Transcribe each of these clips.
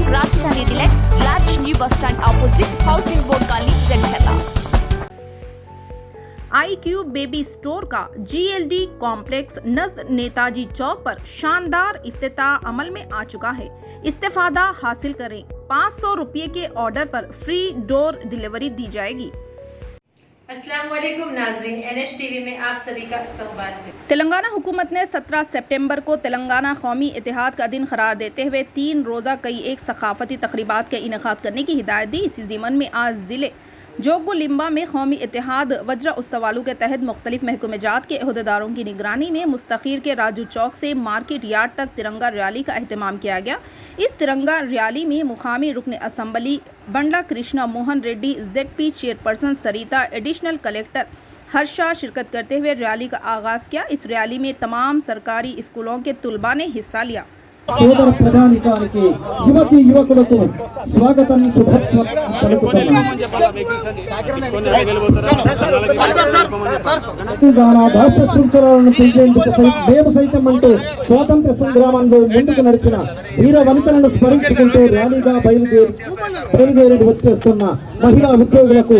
राजधानी deluxe large new bus stand opposite housing board colony जंडला। iQube baby store का GLD complex नज़द नेताजी चौक पर शानदार इफ्तिताह अमल में आ चुका है। इस्तेफादा हासिल करें। 500 रुपये के ऑर्डर पर फ्री डोर डिलीवरी दी जाएगी। अस्सलाम वालेकुम नाज़रीन, NH TV में आप सभी का इस्तकबाल है। तेलंगाना हुकूमत ने 17 सितंबर को तेलंगाना कौमी इत्तेहाद का दिन करार देते हुए 3 रोज़ा कई एक सकाफती तकरीबात का इनेकाद करने की हिदायत दी। इसी ज़िमन में आज ज़िले जोगुलिम्बा में कौमी इत्तेहाद वज्र उत्सवालू के तहत मुख्तलिफ महकमेजात के अहदेदारों की निगरानी में मुस्तकीर के राजू चौक से मार्केट यार्ड तक तिरंगा रैली का अहतमाम किया गया। इस तिरंगा रैली में मुकामी रुकन assembly Bandla Krishna Mohan Reddy, ZP chairperson Sarita, additional collector Harsha शिरकत करते हुए रैली का आगाज़ किया। इस रैली में तमाम सरकारी स्कूलों के तुलबा ने हिस्सा लिया। సోదర ప్రధానికానికి యువతి యువకులకు స్వాగతం శుభస్వాగతం పలుకుతున్నాను। భాష శృంఖలను పెంచేందుకు మేము సైతం అంటూ స్వాతంత్ర సంగ్రామంలో ముందుకు నడిచిన వీర వనితలను స్మరించుకుంటూ ర్యాలీగా బయలుదేరి వచ్చేస్తున్న మహిళా ఉద్యోగులకు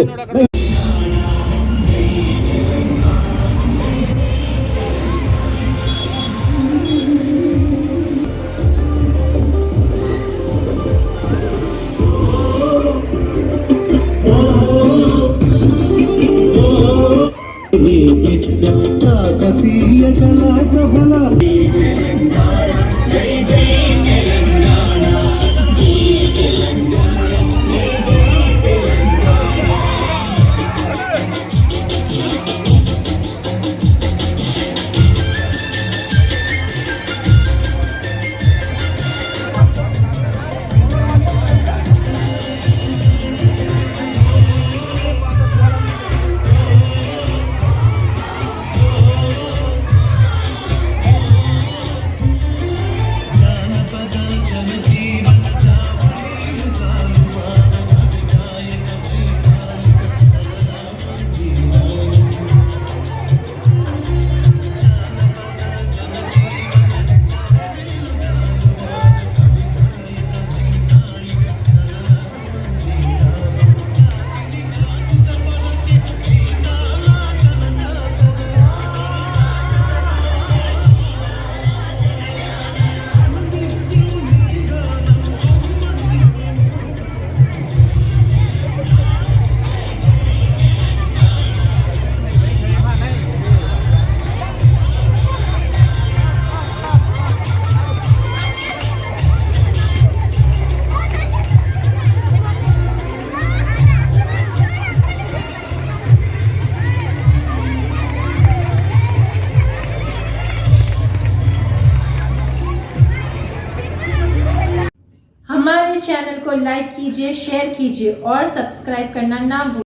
हमारे चैनल को लाइक कीजिए, शेयर कीजिए और सब्सक्राइब करना ना भूलिए।